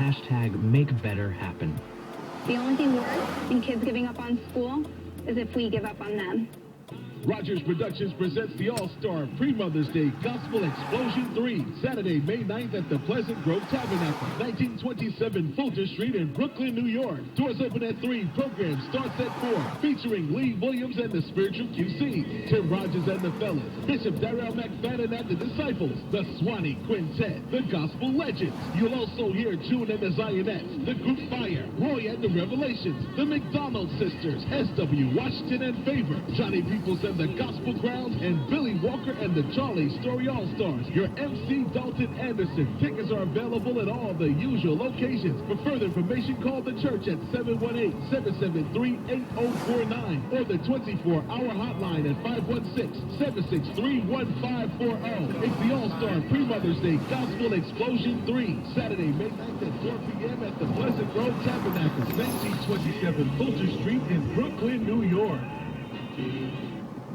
hashtag #MakeBetter happen. The only thing worse than kids giving up on school is if we give up on them. Rogers Productions presents the All-Star Pre-Mother's Day Gospel Explosion 3, Saturday, May 9th at the Pleasant Grove Tabernacle, 1927 Fulton Street in Brooklyn, New York. Doors open at 3, program starts at 4, featuring Lee Williams and the Spiritual QC, Tim Rogers and the Fellas, Bishop Darrell McFadden and the Disciples, the Swanee Quintet, the Gospel Legends. You'll also hear June and the Zionettes, the Group Fire, Roy and the Revelations, the McDonald Sisters, S.W. Washington and Favor, Johnny Peoples and the Gospel Crowns, and Billy Walker and the Charlie Story All-Stars. Your MC Dalton Anderson. Tickets are available at all the usual locations. For further information, call the church at 718-773-8049 or the 24-hour hotline at 516-763-1540. It's the All-Star Pre-Mother's Day Gospel Explosion 3, Saturday, May 9th at 4 p.m. at the Pleasant Grove Tabernacle, 1927 Fulton Street in Brooklyn, New York.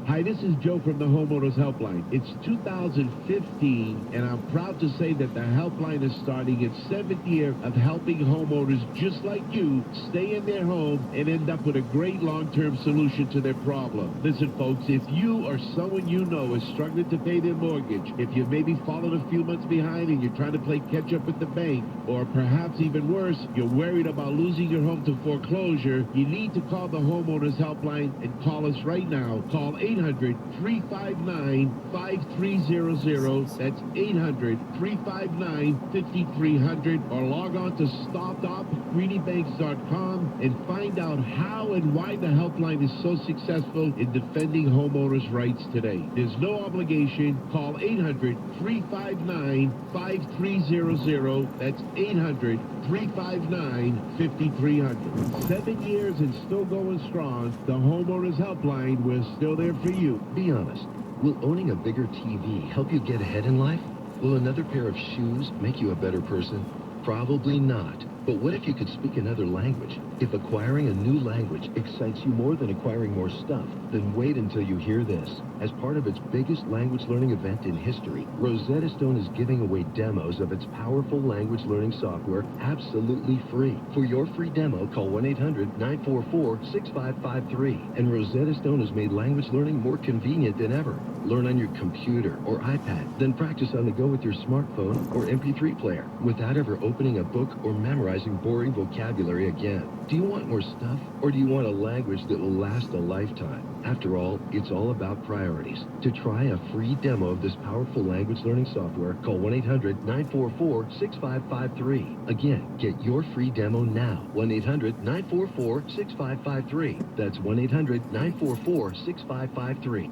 Hi, this is Joe from the Homeowners Helpline. It's 2015, and I'm proud to say that the Helpline is starting its 7th year of helping homeowners just like you stay in their home and end up with a great long-term solution to their problem. Listen, folks, if you or someone you know is struggling to pay their mortgage, if you've maybe fallen a few months behind and you're trying to play catch-up with the bank, or perhaps even worse, you're worried about losing your home to foreclosure, you need to call the Homeowners Helpline and call us right now. Call 800-359-5300. That's 800-359-5300. Or log on to stop.greedybanks.com and find out how and why the helpline is so successful in defending homeowners' rights today. There's no obligation. Call 800-359-5300. That's 800-359-5300. 7 years and still going strong. The Homeowners Helpline, we're still there for you. Be honest. Will owning a bigger TV help you get ahead in life? Will another pair of shoes make you a better person? Probably not. But what if you could speak another language? If acquiring a new language excites you more than acquiring more stuff, then wait until you hear this. As part of its biggest language learning event in history, Rosetta Stone is giving away demos of its powerful language learning software absolutely free. For your free demo, call 1-800-944-6553. And Rosetta Stone has made language learning more convenient than ever. Learn on your computer or iPad, then practice on the go with your smartphone or MP3 player without ever opening a book or memorizing boring vocabulary again. Do you want more stuff, or do you want a language that will last a lifetime? After all, it's all about priorities. To try a free demo of this powerful language learning software, call 1-800-944-6553. Again, get your free demo now. 1-800-944-6553. That's 1-800-944-6553.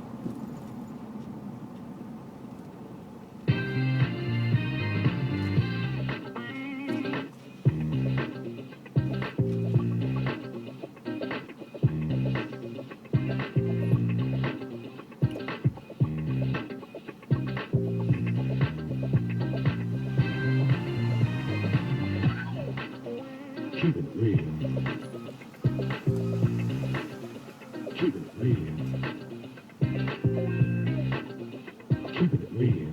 Keep it real. Keep it real. Keep it real.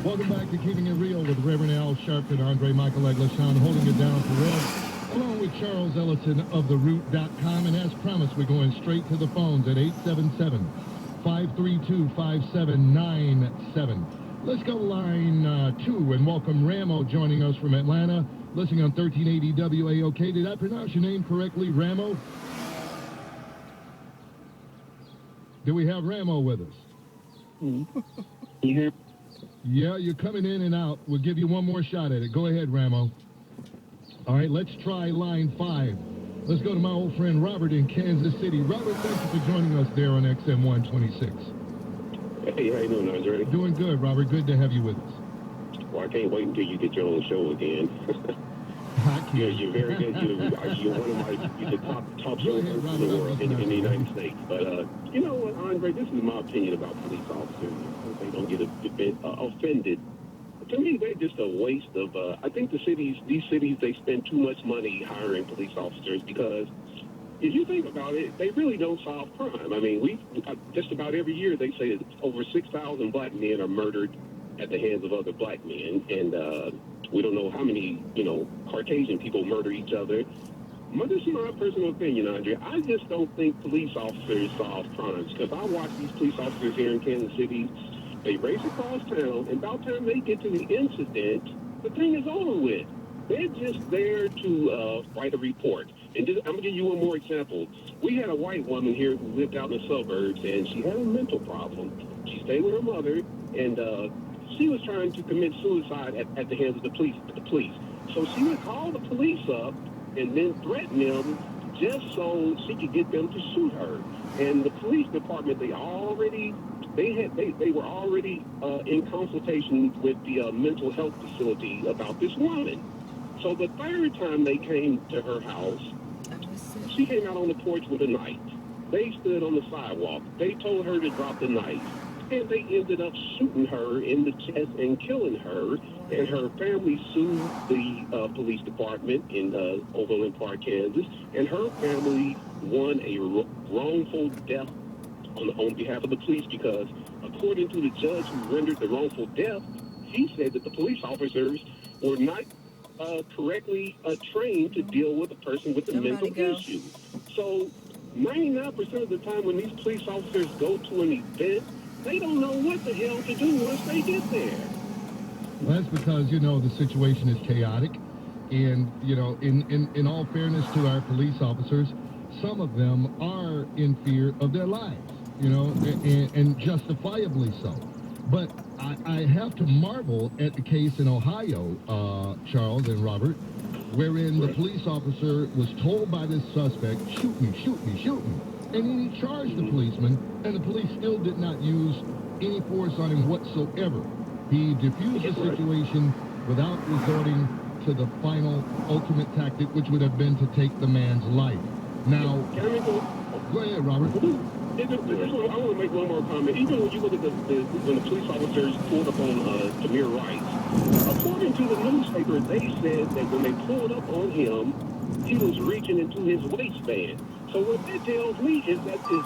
Welcome back to Keeping It Real with Reverend Al Sharpton, Andre Michael Eglishan, holding it down for Red, along with Charles Ellison of TheRoot.com. And as promised, we're going straight to the phones at 877-532-5797. Let's go to line 2 and welcome Ramo joining us from Atlanta, listening on 1380 WAOK. Did I pronounce your name correctly, Ramo? Do we have Ramo with us? You hear? Yeah, you're coming in and out. We'll give you one more shot at it. Go ahead, Ramo. All right, let's try line 5. Let's go to my old friend Robert in Kansas City. Robert, thank you for joining us there on XM 126. Hey, how you doing, Andre? Doing good, Robert. Good to have you with us. Well, I can't wait until you get your own show again. You're very good. You're one of the top shows in the world, in the United States. But you know what, Andre? This is my opinion about police officers. They don't get offended. To me, they're just a waste of. I think these cities, they spend too much money hiring police officers because if you think about it, they really don't solve crime. I mean, just about every year they say that over 6,000 black men are murdered at the hands of other black men, and we don't know how many, Caucasian people murder each other. But this is my personal opinion, Andre. I just don't think police officers solve crimes, because I watch these police officers here in Kansas City. They race across town, and about the time they get to the incident, the thing is over with. They're just there to write a report. And I'm going to give you one more example. We had a white woman here who lived out in the suburbs, and she had a mental problem. She stayed with her mother, and she was trying to commit suicide at the hands of the police. So she would call the police up and then threaten them just so she could get them to shoot her. And the police department, they were already in consultation with the mental health facility about this woman. So the third time they came to her house, she came out on the porch with a knife. They stood on the sidewalk. They told her to drop the knife. And they ended up shooting her in the chest and killing her. And her family sued the police department in Overland Park, Kansas. And her family won a wrongful death on behalf of the police, because according to the judge who rendered the wrongful death, he said that the police officers were not correctly trained to deal with a person with a mental issue. So 99% of the time when these police officers go to an event, they don't know what the hell to do once they get there. Well, that's because, the situation is chaotic. And, in all fairness to our police officers, some of them are in fear of their lives, and justifiably so. But I have to marvel at the case in Ohio, Charles and Robert, wherein the police officer was told by this suspect, shoot me, shoot me, shoot me. And then he charged the policeman, and the police still did not use any force on him whatsoever. He diffused the situation without resorting to the final, ultimate tactic, which would have been to take the man's life. Now, go ahead, Robert. I want to make one more comment. Even when you look at when the police officers pulled up on Tamir Rice, according to the newspaper, they said that when they pulled up on him, he was reaching into his waistband. So what that tells me is that his